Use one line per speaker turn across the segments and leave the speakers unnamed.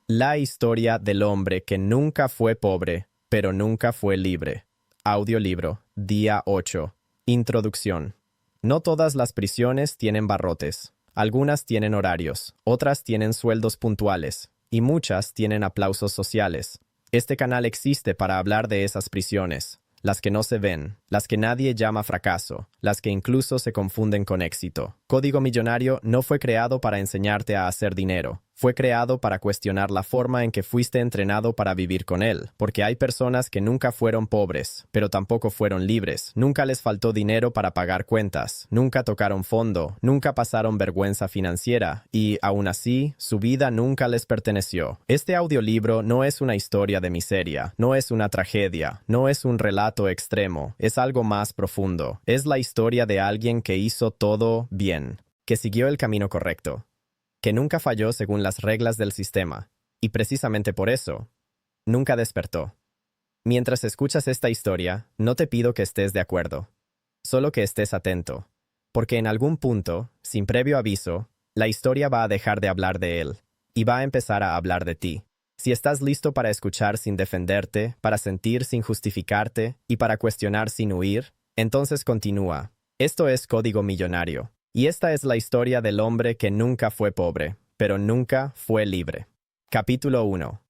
La historia del hombre que nunca fue pobre, pero nunca fue libre. Audiolibro, día 8. Introducción. No todas las prisiones tienen barrotes. Algunas tienen horarios, otras tienen sueldos puntuales, y muchas tienen aplausos sociales. Este canal existe para hablar de esas prisiones, las que no se ven, las que nadie llama fracaso, las que incluso se confunden con éxito. Código Millonario no fue creado para enseñarte a hacer dinero. Fue creado para cuestionar la forma en que fuiste entrenado para vivir con él, porque hay personas que nunca fueron pobres, pero tampoco fueron libres, nunca les faltó dinero para pagar cuentas, nunca tocaron fondo, nunca pasaron vergüenza financiera, y, aún así, su vida nunca les perteneció. Este audiolibro no es una historia de miseria, no es una tragedia, no es un relato extremo, es algo más profundo. Es la historia de alguien que hizo todo bien, que siguió el camino correcto, que nunca falló según las reglas del sistema, y precisamente por eso, nunca despertó. Mientras escuchas esta historia, no te pido que estés de acuerdo, solo que estés atento, porque en algún punto, sin previo aviso, la historia va a dejar de hablar de él, y va a empezar a hablar de ti. Si estás listo para escuchar sin defenderte, para sentir sin justificarte, y para cuestionar sin huir, entonces continúa. Esto es Código Millonario. Y esta es la historia del hombre que nunca fue pobre, pero nunca fue libre. Capítulo 1.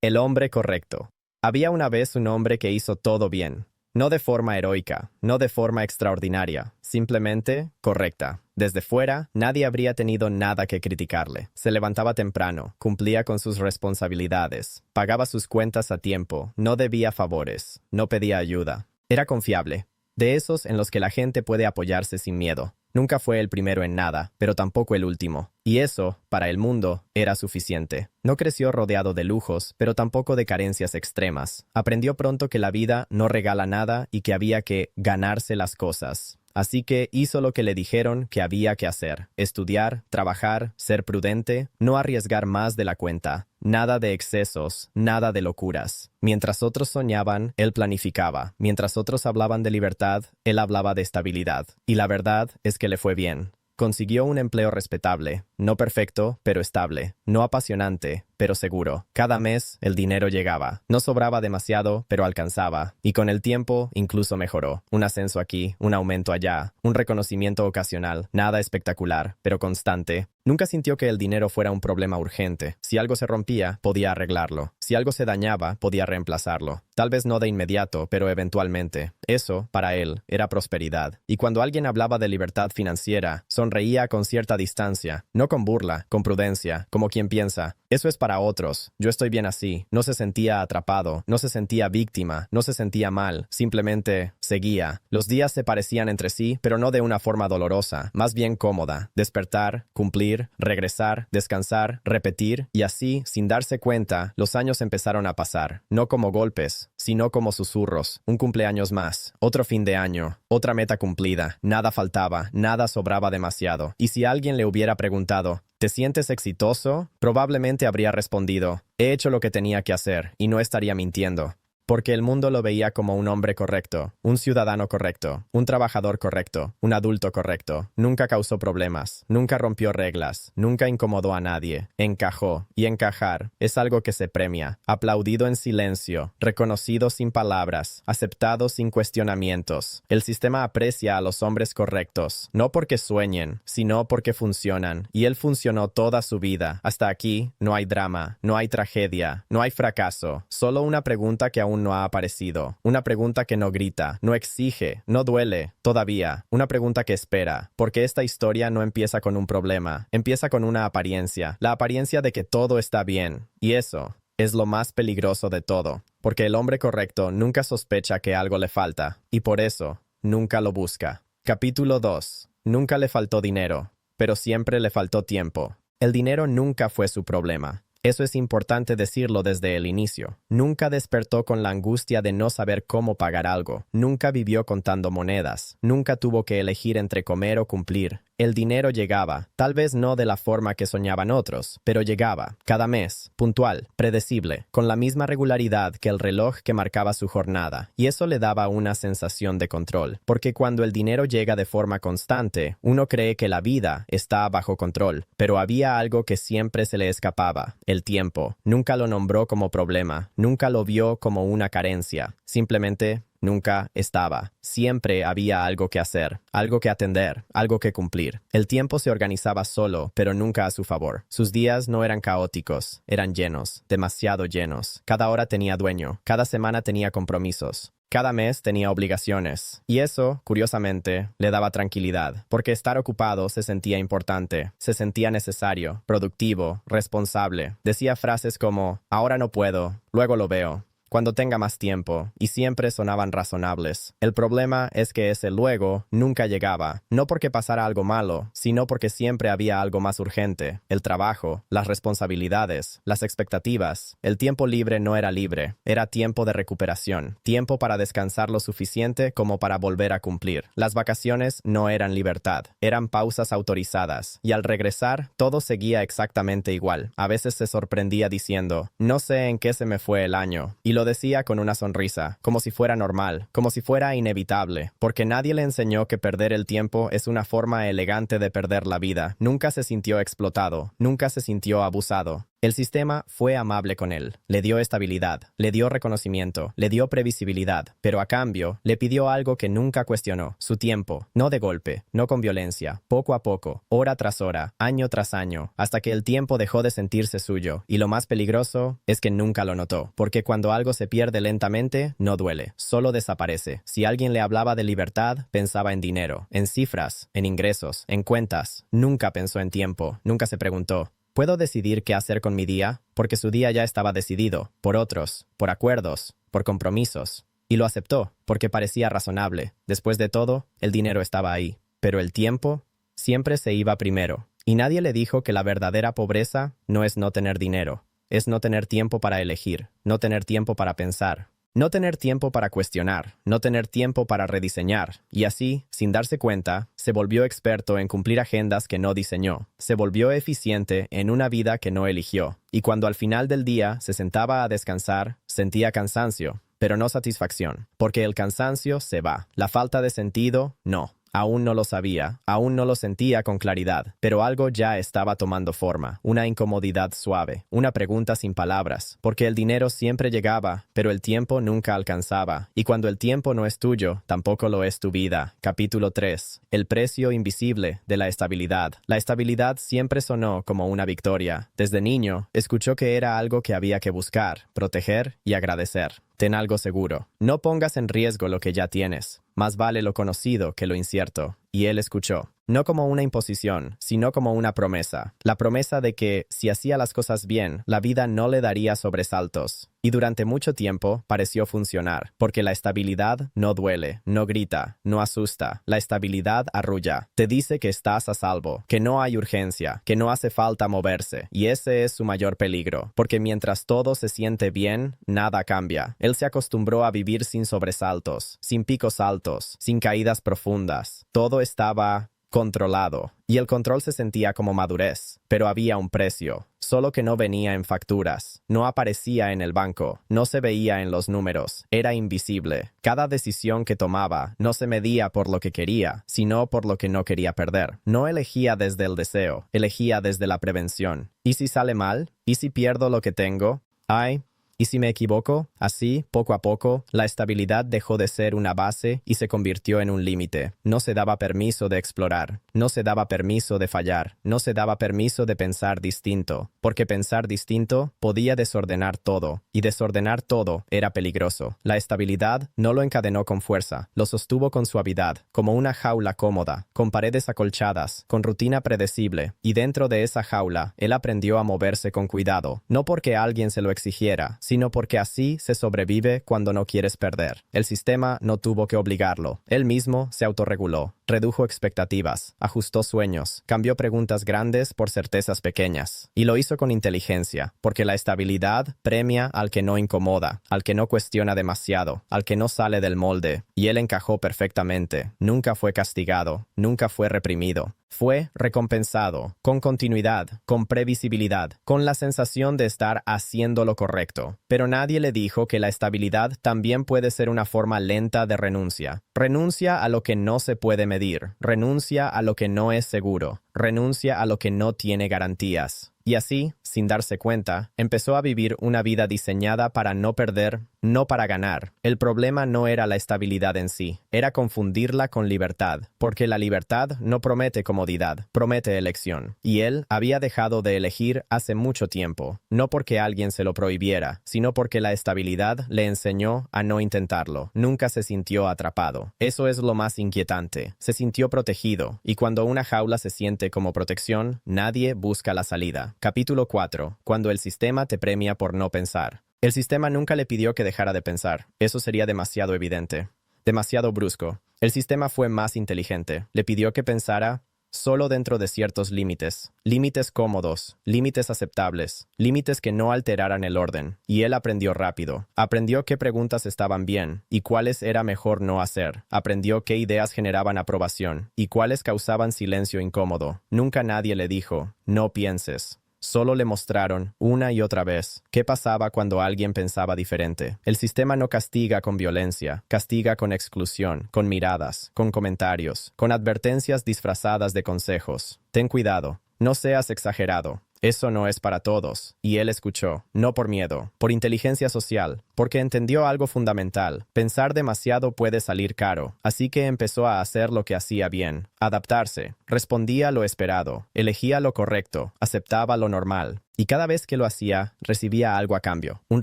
El hombre correcto. Había una vez un hombre que hizo todo bien. No de forma heroica, no de forma extraordinaria, simplemente correcta. Desde fuera, nadie habría tenido nada que criticarle. Se levantaba temprano, cumplía con sus responsabilidades, pagaba sus cuentas a tiempo, no debía favores, no pedía ayuda. Era confiable. De esos en los que la gente puede apoyarse sin miedo. Nunca fue el primero en nada, pero tampoco el último. Y eso, para el mundo, era suficiente. No creció rodeado de lujos, pero tampoco de carencias extremas. Aprendió pronto que la vida no regala nada y que había que ganarse las cosas. Así que hizo lo que le dijeron que había que hacer. Estudiar, trabajar, ser prudente, no arriesgar más de la cuenta. Nada de excesos, nada de locuras. Mientras otros soñaban, él planificaba. Mientras otros hablaban de libertad, él hablaba de estabilidad. Y la verdad es que le fue bien. Consiguió un empleo respetable, no perfecto, pero estable, no apasionante, pero seguro. Cada mes el dinero llegaba. No sobraba demasiado, pero alcanzaba. Y con el tiempo incluso mejoró. Un ascenso aquí, un aumento allá, un reconocimiento ocasional. Nada espectacular, pero constante. Nunca sintió que el dinero fuera un problema urgente. Si algo se rompía, podía arreglarlo. Si algo se dañaba, podía reemplazarlo. Tal vez no de inmediato, pero eventualmente. Eso, para él, era prosperidad. Y cuando alguien hablaba de libertad financiera, sonreía con cierta distancia. No con burla, con prudencia, como quien piensa, eso es para otros, yo estoy bien así. No se sentía atrapado, no se sentía víctima, no se sentía mal, simplemente seguía. Los días se parecían entre sí, pero no de una forma dolorosa, más bien cómoda. Despertar, cumplir, regresar, descansar, repetir, y así, sin darse cuenta, los años empezaron a pasar. No como golpes, sino como susurros. Un cumpleaños más, otro fin de año, otra meta cumplida. Nada faltaba, nada sobraba demasiado. Y si alguien le hubiera preguntado, ¿te sientes exitoso? Probablemente habría respondido, he hecho lo que tenía que hacer, y no estaría mintiendo. Porque el mundo lo veía como un hombre correcto, un ciudadano correcto, un trabajador correcto, un adulto correcto. Nunca causó problemas, nunca rompió reglas, nunca incomodó a nadie. Encajó, y encajar es algo que se premia. Aplaudido en silencio, reconocido sin palabras, aceptado sin cuestionamientos. El sistema aprecia a los hombres correctos, no porque sueñen, sino porque funcionan. Y él funcionó toda su vida. Hasta aquí no hay drama, no hay tragedia, no hay fracaso. Solo una pregunta que aún no ha aparecido. Una pregunta que no grita, no exige, no duele, todavía. Una pregunta que espera, porque esta historia no empieza con un problema, empieza con una apariencia, la apariencia de que todo está bien. Y eso es lo más peligroso de todo, porque el hombre correcto nunca sospecha que algo le falta, y por eso nunca lo busca. Capítulo 2. Nunca le faltó dinero, pero siempre le faltó tiempo. El dinero nunca fue su problema. Eso es importante decirlo desde el inicio. Nunca despertó con la angustia de no saber cómo pagar algo. Nunca vivió contando monedas. Nunca tuvo que elegir entre comer o cumplir. El dinero llegaba, tal vez no de la forma que soñaban otros, pero llegaba, cada mes, puntual, predecible, con la misma regularidad que el reloj que marcaba su jornada, y eso le daba una sensación de control, porque cuando el dinero llega de forma constante, uno cree que la vida está bajo control, pero había algo que siempre se le escapaba, el tiempo. Nunca lo nombró como problema, nunca lo vio como una carencia. Simplemente nunca estaba. Siempre había algo que hacer, algo que atender, algo que cumplir. El tiempo se organizaba solo, pero nunca a su favor. Sus días no eran caóticos, eran llenos, demasiado llenos. Cada hora tenía dueño, cada semana tenía compromisos. Cada mes tenía obligaciones, y eso, curiosamente, le daba tranquilidad, porque estar ocupado se sentía importante, se sentía necesario, productivo, responsable. Decía frases como, ahora no puedo, luego lo veo, cuando tenga más tiempo, y siempre sonaban razonables. El problema es que ese luego nunca llegaba, no porque pasara algo malo, sino porque siempre había algo más urgente: el trabajo, las responsabilidades, las expectativas. El tiempo libre no era libre, era tiempo de recuperación, tiempo para descansar lo suficiente como para volver a cumplir. Las vacaciones no eran libertad, eran pausas autorizadas, y al regresar, todo seguía exactamente igual. A veces se sorprendía diciendo, no sé en qué se me fue el año, y lo decía con una sonrisa, como si fuera normal, como si fuera inevitable, porque nadie le enseñó que perder el tiempo es una forma elegante de perder la vida. Nunca se sintió explotado, nunca se sintió abusado. El sistema fue amable con él, le dio estabilidad, le dio reconocimiento, le dio previsibilidad, pero a cambio le pidió algo que nunca cuestionó: su tiempo, no de golpe, no con violencia, poco a poco, hora tras hora, año tras año, hasta que el tiempo dejó de sentirse suyo. Y lo más peligroso es que nunca lo notó, porque cuando algo se pierde lentamente, no duele, solo desaparece. Si alguien le hablaba de libertad, pensaba en dinero, en cifras, en ingresos, en cuentas. Nunca pensó en tiempo, nunca se preguntó, ¿puedo decidir qué hacer con mi día? Porque su día ya estaba decidido, por otros, por acuerdos, por compromisos. Y lo aceptó, porque parecía razonable. Después de todo, el dinero estaba ahí. Pero el tiempo siempre se iba primero. Y nadie le dijo que la verdadera pobreza no es no tener dinero. Es no tener tiempo para elegir, no tener tiempo para pensar, no tener tiempo para cuestionar, no tener tiempo para rediseñar. Y así, sin darse cuenta, se volvió experto en cumplir agendas que no diseñó. Se volvió eficiente en una vida que no eligió. Y cuando al final del día se sentaba a descansar, sentía cansancio, pero no satisfacción. Porque el cansancio se va. La falta de sentido, no. Aún no lo sabía, aún no lo sentía con claridad, pero algo ya estaba tomando forma, una incomodidad suave, una pregunta sin palabras, porque el dinero siempre llegaba, pero el tiempo nunca alcanzaba, y cuando el tiempo no es tuyo, tampoco lo es tu vida. Capítulo 3. El precio invisible de la estabilidad. La estabilidad siempre sonó como una victoria. Desde niño, escuchó que era algo que había que buscar, proteger y agradecer. Ten algo seguro. No pongas en riesgo lo que ya tienes. Más vale lo conocido que lo incierto. Y él escuchó, no como una imposición, sino como una promesa. La promesa de que, si hacía las cosas bien, la vida no le daría sobresaltos. Y durante mucho tiempo pareció funcionar, porque la estabilidad no duele, no grita, no asusta. La estabilidad arrulla. Te dice que estás a salvo, que no hay urgencia, que no hace falta moverse. Y ese es su mayor peligro, porque mientras todo se siente bien, nada cambia. Él se acostumbró a vivir sin sobresaltos, sin picos altos, sin caídas profundas. Todo estaba controlado, y el control se sentía como madurez, pero había un precio, solo que no venía en facturas, no aparecía en el banco, no se veía en los números, era invisible. Cada decisión que tomaba no se medía por lo que quería, sino por lo que no quería perder. No elegía desde el deseo, elegía desde la prevención. ¿Y si sale mal? ¿Y si pierdo lo que tengo? Ay, ¿y si me equivoco? Así, poco a poco, la estabilidad dejó de ser una base y se convirtió en un límite. No se daba permiso de explorar, no se daba permiso de fallar, no se daba permiso de pensar distinto, porque pensar distinto podía desordenar todo, y desordenar todo era peligroso. La estabilidad no lo encadenó con fuerza, lo sostuvo con suavidad, como una jaula cómoda, con paredes acolchadas, con rutina predecible, y dentro de esa jaula, él aprendió a moverse con cuidado, no porque alguien se lo exigiera, sino porque así se sobrevive cuando no quieres perder. El sistema no tuvo que obligarlo. Él mismo se autorreguló, redujo expectativas, ajustó sueños, cambió preguntas grandes por certezas pequeñas. Y lo hizo con inteligencia, porque la estabilidad premia al que no incomoda, al que no cuestiona demasiado, al que no sale del molde. Y él encajó perfectamente. Nunca fue castigado, nunca fue reprimido. Fue recompensado, con continuidad, con previsibilidad, con la sensación de estar haciendo lo correcto. Pero nadie le dijo que la estabilidad también puede ser una forma lenta de renuncia. Renuncia a lo que no se puede medir, renuncia a lo que no es seguro, renuncia a lo que no tiene garantías. Y así, sin darse cuenta, empezó a vivir una vida diseñada para no perder, no para ganar. El problema no era la estabilidad en sí, era confundirla con libertad, porque la libertad no promete comodidad, promete elección. Y él había dejado de elegir hace mucho tiempo, no porque alguien se lo prohibiera, sino porque la estabilidad le enseñó a no intentarlo. Nunca se sintió atrapado. Eso es lo más inquietante. Se sintió protegido, y cuando una jaula se siente como protección, nadie busca la salida. Capítulo 4. Cuando el sistema te premia por no pensar. El sistema nunca le pidió que dejara de pensar. Eso sería demasiado evidente. Demasiado brusco. El sistema fue más inteligente. Le pidió que pensara solo dentro de ciertos límites. Límites cómodos, límites aceptables, límites que no alteraran el orden. Y él aprendió rápido. Aprendió qué preguntas estaban bien y cuáles era mejor no hacer. Aprendió qué ideas generaban aprobación y cuáles causaban silencio incómodo. Nunca nadie le dijo, no pienses. Solo le mostraron, una y otra vez, qué pasaba cuando alguien pensaba diferente. El sistema no castiga con violencia, castiga con exclusión, con miradas, con comentarios, con advertencias disfrazadas de consejos. Ten cuidado, no seas exagerado. Eso no es para todos. Y él escuchó, no por miedo, por inteligencia social, porque entendió algo fundamental. Pensar demasiado puede salir caro, así que empezó a hacer lo que hacía bien, adaptarse, respondía lo esperado, elegía lo correcto, aceptaba lo normal. Y cada vez que lo hacía, recibía algo a cambio, un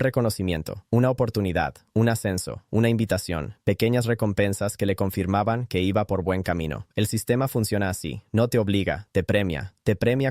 reconocimiento, una oportunidad, un ascenso, una invitación, pequeñas recompensas que le confirmaban que iba por buen camino. El sistema funciona así, no te obliga, te premia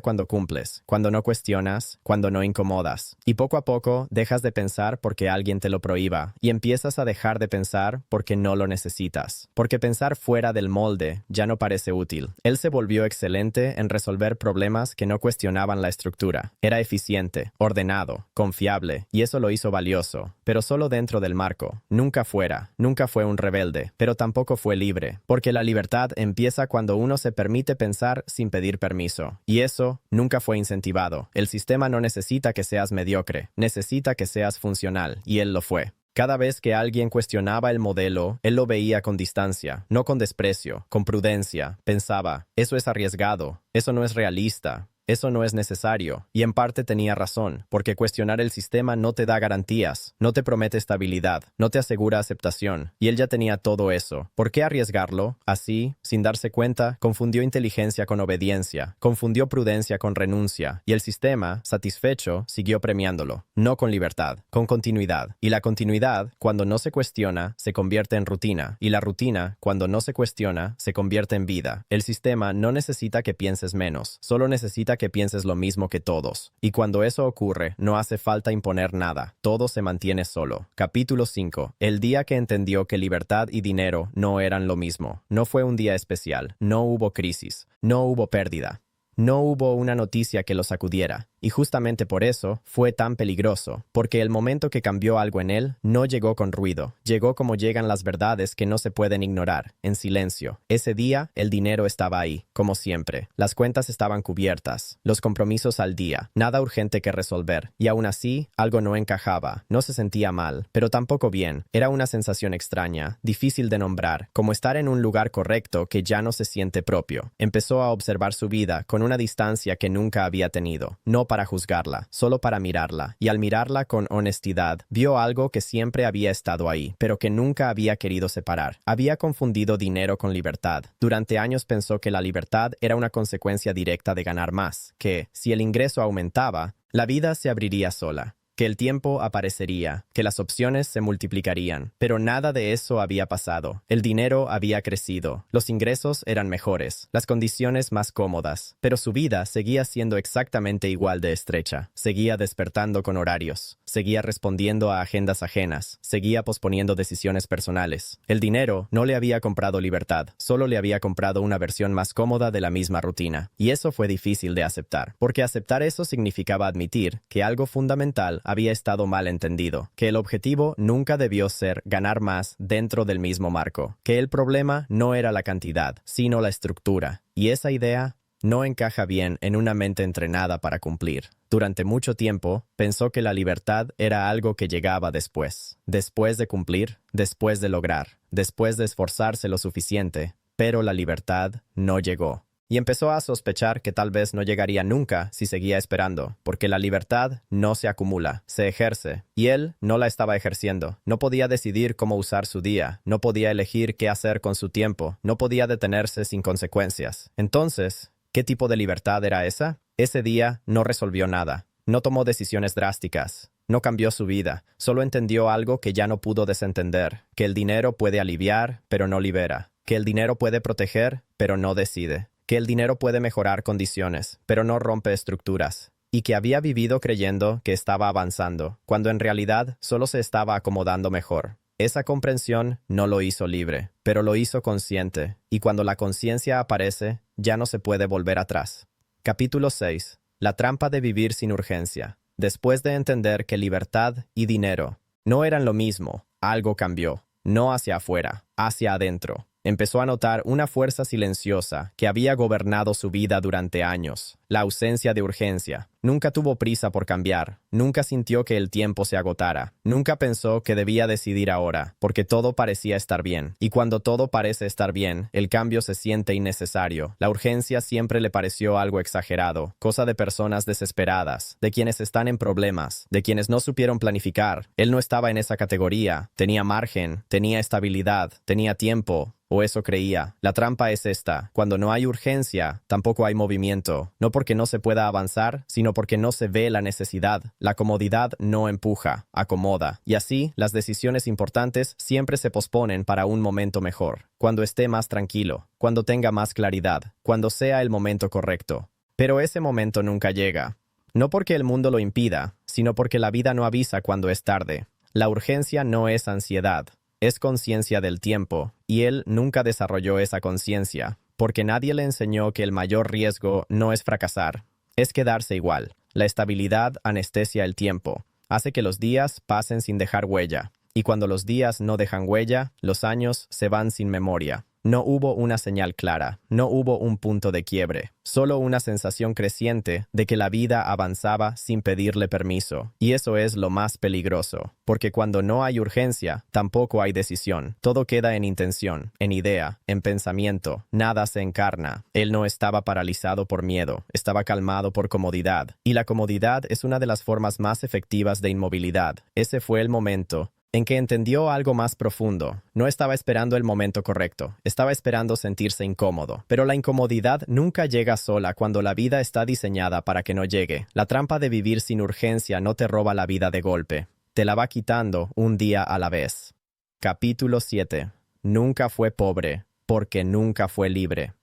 cuando cumples, cuando no cuestionas, cuando no incomodas. Y poco a poco dejas de pensar porque alguien te lo prohíba y empiezas a dejar de pensar porque no lo necesitas. Porque pensar fuera del molde ya no parece útil. Él se volvió excelente en resolver problemas que no cuestionaban la estructura. Era eficiente, ordenado, confiable, y eso lo hizo valioso, pero solo dentro del marco, nunca fuera. Nunca fue un rebelde, pero tampoco fue libre, porque la libertad empieza cuando uno se permite pensar sin pedir permiso, y eso nunca fue incentivado. El sistema no necesita que seas mediocre, necesita que seas funcional, y él lo fue. Cada vez que alguien cuestionaba el modelo, él lo veía con distancia, no con desprecio, con prudencia. Pensaba, eso es arriesgado, eso no es realista. Eso no es necesario, y en parte tenía razón, porque cuestionar el sistema no te da garantías, no te promete estabilidad, no te asegura aceptación, y él ya tenía todo eso. ¿Por qué arriesgarlo? Así, sin darse cuenta, confundió inteligencia con obediencia, confundió prudencia con renuncia, y el sistema, satisfecho, siguió premiándolo, no con libertad, con continuidad. Y la continuidad, cuando no se cuestiona, se convierte en rutina, y la rutina, cuando no se cuestiona, se convierte en vida. El sistema no necesita que pienses menos, solo necesita que pienses lo mismo que todos. Y cuando eso ocurre, no hace falta imponer nada. Todo se mantiene solo. Capítulo 5. El día que entendió que libertad y dinero no eran lo mismo. No fue un día especial. No hubo crisis. No hubo pérdida. No hubo una noticia que lo sacudiera. Y justamente por eso fue tan peligroso, porque el momento que cambió algo en él no llegó con ruido, llegó como llegan las verdades que no se pueden ignorar, en silencio. Ese día, el dinero estaba ahí, como siempre. Las cuentas estaban cubiertas, los compromisos al día, nada urgente que resolver. Y aún así, algo no encajaba, no se sentía mal, pero tampoco bien. Era una sensación extraña, difícil de nombrar, como estar en un lugar correcto que ya no se siente propio. Empezó a observar su vida con una distancia que nunca había tenido, no para juzgarla, solo para mirarla, y al mirarla con honestidad, vio algo que siempre había estado ahí, pero que nunca había querido separar. Había confundido dinero con libertad. Durante años pensó que la libertad era una consecuencia directa de ganar más, que, si el ingreso aumentaba, la vida se abriría sola. Que el tiempo aparecería, que las opciones se multiplicarían, pero nada de eso había pasado. El dinero había crecido, los ingresos eran mejores, las condiciones más cómodas, pero su vida seguía siendo exactamente igual de estrecha. Seguía despertando con horarios, seguía respondiendo a agendas ajenas, seguía posponiendo decisiones personales. El dinero no le había comprado libertad, solo le había comprado una versión más cómoda de la misma rutina. Y eso fue difícil de aceptar, porque aceptar eso significaba admitir que algo fundamental había estado mal entendido, que el objetivo nunca debió ser ganar más dentro del mismo marco, que el problema no era la cantidad, sino la estructura, y esa idea no encaja bien en una mente entrenada para cumplir. Durante mucho tiempo, pensó que la libertad era algo que llegaba después de cumplir, después de lograr, después de esforzarse lo suficiente, pero la libertad no llegó. y empezó a sospechar que tal vez no llegaría nunca si seguía esperando, porque la libertad no se acumula, se ejerce, y él no la estaba ejerciendo. No podía decidir cómo usar su día, no podía elegir qué hacer con su tiempo, no podía detenerse sin consecuencias. Entonces, ¿qué tipo de libertad era esa? Ese día no resolvió nada, no tomó decisiones drásticas. No cambió su vida, solo entendió algo que ya no pudo desentender, que el dinero puede aliviar, pero no libera, que el dinero puede proteger, pero no decide, que el dinero puede mejorar condiciones, pero no rompe estructuras, y que había vivido creyendo que estaba avanzando, cuando en realidad solo se estaba acomodando mejor. Esa comprensión no lo hizo libre, pero lo hizo consciente, y cuando la conciencia aparece, ya no se puede volver atrás. Capítulo 6. La trampa de vivir sin urgencia. Después de entender que libertad y dinero no eran lo mismo, algo cambió, no hacia afuera, hacia adentro. Empezó a notar una fuerza silenciosa que había gobernado su vida durante años, la ausencia de urgencia. Nunca tuvo prisa por cambiar, nunca sintió que el tiempo se agotara, nunca pensó que debía decidir ahora, porque todo parecía estar bien. Y cuando todo parece estar bien, el cambio se siente innecesario. La urgencia siempre le pareció algo exagerado, cosa de personas desesperadas, de quienes están en problemas, de quienes no supieron planificar. Él no estaba en esa categoría, tenía margen, tenía estabilidad, tenía tiempo. O eso creía. La trampa es esta. Cuando no hay urgencia, tampoco hay movimiento. No porque no se pueda avanzar, sino porque no se ve la necesidad. La comodidad no empuja, acomoda. Y así, las decisiones importantes siempre se posponen para un momento mejor. Cuando esté más tranquilo, cuando tenga más claridad, cuando sea el momento correcto. Pero ese momento nunca llega. No porque el mundo lo impida, sino porque la vida no avisa cuando es tarde. La urgencia no es ansiedad. Es conciencia del tiempo, y él nunca desarrolló esa conciencia, porque nadie le enseñó que el mayor riesgo no es fracasar, es quedarse igual. La estabilidad anestesia el tiempo, hace que los días pasen sin dejar huella, y cuando los días no dejan huella, los años se van sin memoria. No hubo una señal clara, no hubo un punto de quiebre, solo una sensación creciente de que la vida avanzaba sin pedirle permiso. Y eso es lo más peligroso, porque cuando no hay urgencia, tampoco hay decisión. Todo queda en intención, en idea, en pensamiento, nada se encarna. Él no estaba paralizado por miedo, estaba calmado por comodidad. Y la comodidad es una de las formas más efectivas de inmovilidad. Ese fue el momento en que entendió algo más profundo. No estaba esperando el momento correcto, estaba esperando sentirse incómodo. Pero la incomodidad nunca llega sola cuando la vida está diseñada para que no llegue. La trampa de vivir sin urgencia no te roba la vida de golpe, te la va quitando un día a la vez. Capítulo 7. Nunca fue pobre, porque nunca fue libre.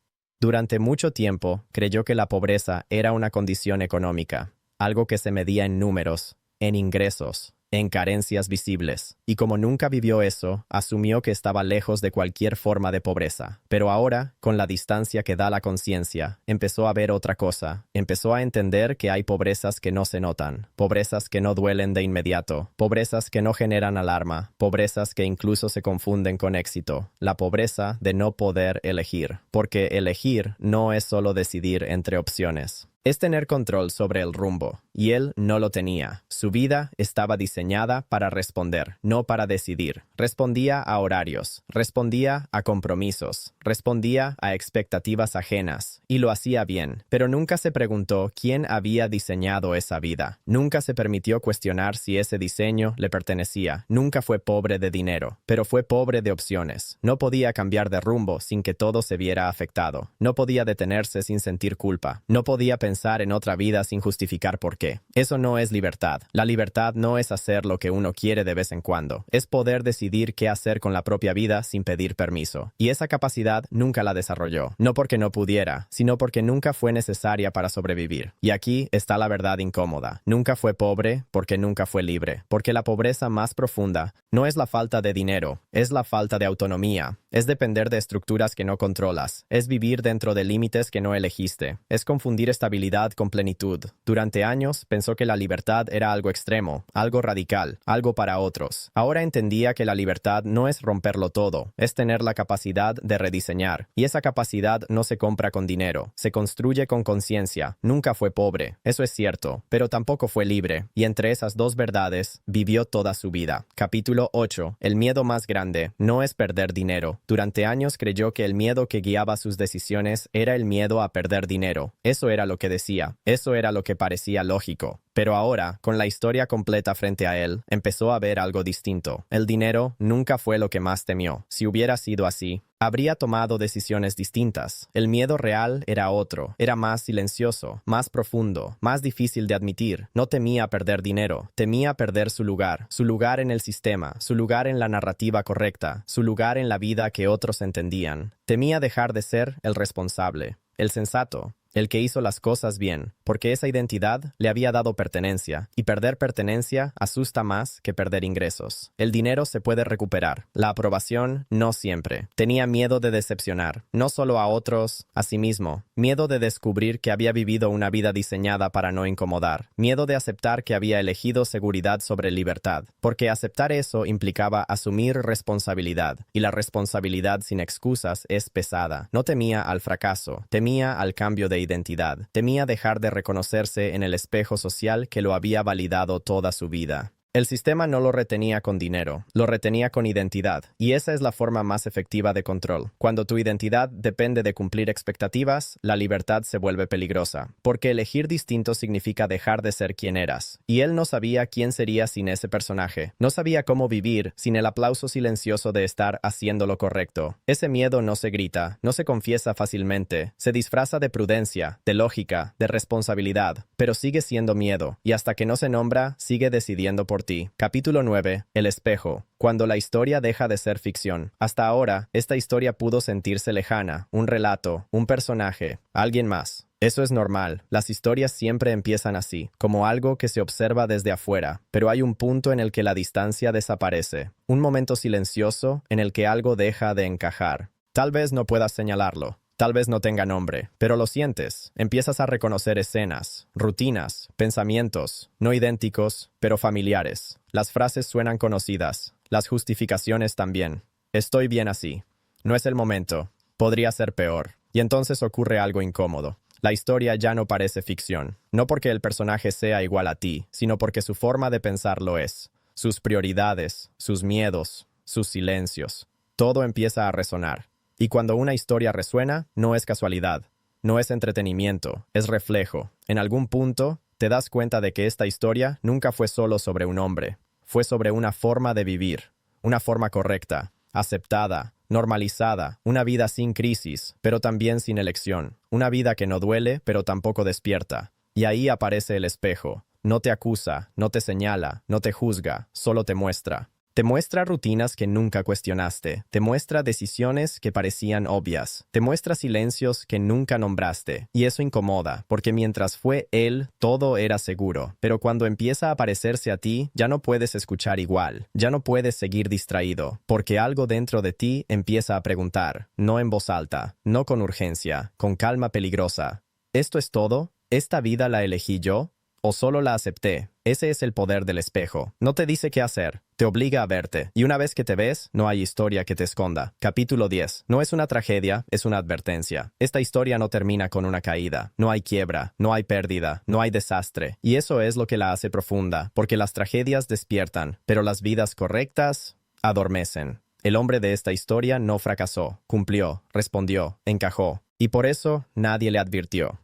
Durante mucho tiempo creyó que la pobreza era una condición económica, algo que se medía en números, en ingresos, en carencias visibles, y como nunca vivió eso, asumió que estaba lejos de cualquier forma de pobreza. Pero ahora, con la distancia que da la conciencia, empezó a ver otra cosa, empezó a entender que hay pobrezas que no se notan, pobrezas que no duelen de inmediato, pobrezas que no generan alarma, pobrezas que incluso se confunden con éxito, la pobreza de no poder elegir, porque elegir no es solo decidir entre opciones. Es tener control sobre el rumbo, y él no lo tenía. Su vida estaba diseñada para responder, no para decidir. Respondía a horarios, respondía a compromisos, respondía a expectativas ajenas, y lo hacía bien. Pero nunca se preguntó quién había diseñado esa vida. Nunca se permitió cuestionar si ese diseño le pertenecía. Nunca fue pobre de dinero, pero fue pobre de opciones. No podía cambiar de rumbo sin que todo se viera afectado. No podía detenerse sin sentir culpa. No podía pensar en otra vida sin justificar por qué. Eso no es libertad. La libertad no es hacer lo que uno quiere de vez en cuando. Es poder decidir qué hacer con la propia vida sin pedir permiso. Y esa capacidad nunca la desarrolló. No porque no pudiera, sino porque nunca fue necesaria para sobrevivir. Y aquí está la verdad incómoda. Nunca fue pobre porque nunca fue libre. Porque la pobreza más profunda no es la falta de dinero, es la falta de autonomía. Es depender de estructuras que no controlas. Es vivir dentro de límites que no elegiste. Es confundir estabilidad con plenitud. Durante años años pensó que la libertad era algo extremo, algo radical, algo para otros. Ahora entendía que la libertad no es romperlo todo, es tener la capacidad de rediseñar. Y esa capacidad no se compra con dinero, se construye con conciencia. Nunca fue pobre, eso es cierto, pero tampoco fue libre. Y entre esas dos verdades, vivió toda su vida. Capítulo 8. El miedo más grande no es perder dinero. Durante años creyó que el miedo que guiaba sus decisiones era el miedo a perder dinero. Eso era lo que decía, eso era lo que parecía lógico. Pero ahora, con la historia completa frente a él, empezó a ver algo distinto. El dinero nunca fue lo que más temió. Si hubiera sido así, habría tomado decisiones distintas. El miedo real era otro, era más silencioso, más profundo, más difícil de admitir. No temía perder dinero, temía perder su lugar en el sistema, su lugar en la narrativa correcta, su lugar en la vida que otros entendían. Temía dejar de ser el responsable, el sensato, el que hizo las cosas bien, porque esa identidad le había dado pertenencia, y perder pertenencia asusta más que perder ingresos. El dinero se puede recuperar, la aprobación no siempre. Tenía miedo de decepcionar, no solo a otros, a sí mismo. Miedo de descubrir que había vivido una vida diseñada para no incomodar. Miedo de aceptar que había elegido seguridad sobre libertad, porque aceptar eso implicaba asumir responsabilidad, y la responsabilidad sin excusas es pesada. No temía al fracaso, temía al cambio de identidad. Temía dejar de reconocerse en el espejo social que lo había validado toda su vida. El sistema no lo retenía con dinero, lo retenía con identidad, y esa es la forma más efectiva de control. Cuando tu identidad depende de cumplir expectativas, la libertad se vuelve peligrosa, porque elegir distinto significa dejar de ser quien eras. Y él no sabía quién sería sin ese personaje, no sabía cómo vivir sin el aplauso silencioso de estar haciendo lo correcto. Ese miedo no se grita, no se confiesa fácilmente, se disfraza de prudencia, de lógica, de responsabilidad, pero sigue siendo miedo, y hasta que no se nombra, sigue decidiendo por ti. Capítulo 9. El espejo. Cuando la historia deja de ser ficción. Hasta ahora, esta historia pudo sentirse lejana, un relato, un personaje, alguien más. Eso es normal, las historias siempre empiezan así, como algo que se observa desde afuera, pero hay un punto en el que la distancia desaparece, un momento silencioso en el que algo deja de encajar. Tal vez no puedas señalarlo. Tal vez no tenga nombre, pero lo sientes. Empiezas a reconocer escenas, rutinas, pensamientos, no idénticos, pero familiares. Las frases suenan conocidas, las justificaciones también. Estoy bien así. No es el momento. Podría ser peor. Y entonces ocurre algo incómodo. La historia ya no parece ficción. No porque el personaje sea igual a ti, sino porque su forma de pensar lo es. Sus prioridades, sus miedos, sus silencios. Todo empieza a resonar. Y cuando una historia resuena, no es casualidad, no es entretenimiento, es reflejo. En algún punto, te das cuenta de que esta historia nunca fue solo sobre un hombre, fue sobre una forma de vivir, una forma correcta, aceptada, normalizada, una vida sin crisis, pero también sin elección, una vida que no duele, pero tampoco despierta. Y ahí aparece el espejo, no te acusa, no te señala, no te juzga, solo te muestra. Te muestra rutinas que nunca cuestionaste, te muestra decisiones que parecían obvias, te muestra silencios que nunca nombraste, y eso incomoda, porque mientras fue él, todo era seguro, pero cuando empieza a parecerse a ti, ya no puedes escuchar igual, ya no puedes seguir distraído, porque algo dentro de ti empieza a preguntar, no en voz alta, no con urgencia, con calma peligrosa. ¿Esto es todo? ¿Esta vida la elegí yo? ¿O solo la acepté? Ese es el poder del espejo. No te dice qué hacer, te obliga a verte. Y una vez que te ves, no hay historia que te esconda. Capítulo 10. No es una tragedia, es una advertencia. Esta historia no termina con una caída. No hay quiebra, no hay pérdida, no hay desastre. Y eso es lo que la hace profunda, porque las tragedias despiertan, pero las vidas correctas adormecen. El hombre de esta historia no fracasó, cumplió, respondió, encajó. Y por eso nadie le advirtió.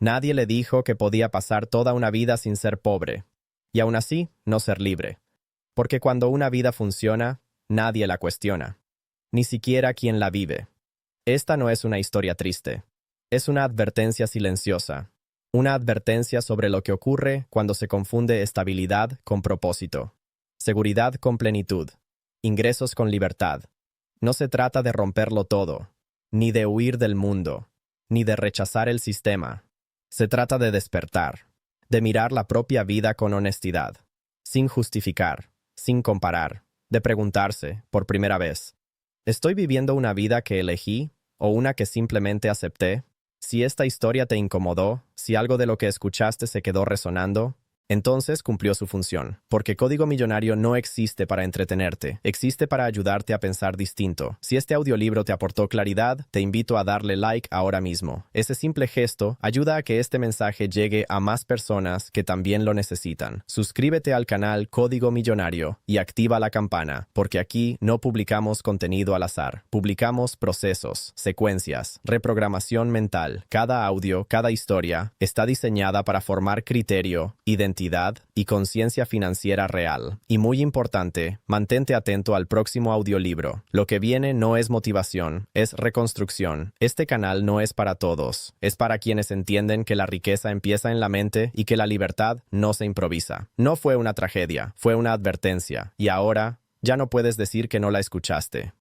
Nadie le dijo que podía pasar toda una vida sin ser pobre, y aún así no ser libre. Porque cuando una vida funciona, nadie la cuestiona, ni siquiera quien la vive. Esta no es una historia triste, es una advertencia silenciosa, una advertencia sobre lo que ocurre cuando se confunde estabilidad con propósito, seguridad con plenitud, ingresos con libertad. No se trata de romperlo todo, ni de huir del mundo, ni de rechazar el sistema. Se trata de despertar, de mirar la propia vida con honestidad, sin justificar, sin comparar, de preguntarse, por primera vez, ¿estoy viviendo una vida que elegí o una que simplemente acepté? Si esta historia te incomodó, si algo de lo que escuchaste se quedó resonando, entonces cumplió su función. Porque Código Millonario no existe para entretenerte, existe para ayudarte a pensar distinto. Si este audiolibro te aportó claridad, te invito a darle like ahora mismo. Ese simple gesto ayuda a que este mensaje llegue a más personas que también lo necesitan. Suscríbete al canal Código Millonario y activa la campana, porque aquí no publicamos contenido al azar. Publicamos procesos, secuencias, reprogramación mental. Cada audio, cada historia está diseñada para formar criterio, identidad y conciencia financiera real. Y muy importante, mantente atento al próximo audiolibro. Lo que viene no es motivación, es reconstrucción. Este canal no es para todos, es para quienes entienden que la riqueza empieza en la mente y que la libertad no se improvisa. No fue una tragedia, fue una advertencia, y ahora ya no puedes decir que no la escuchaste.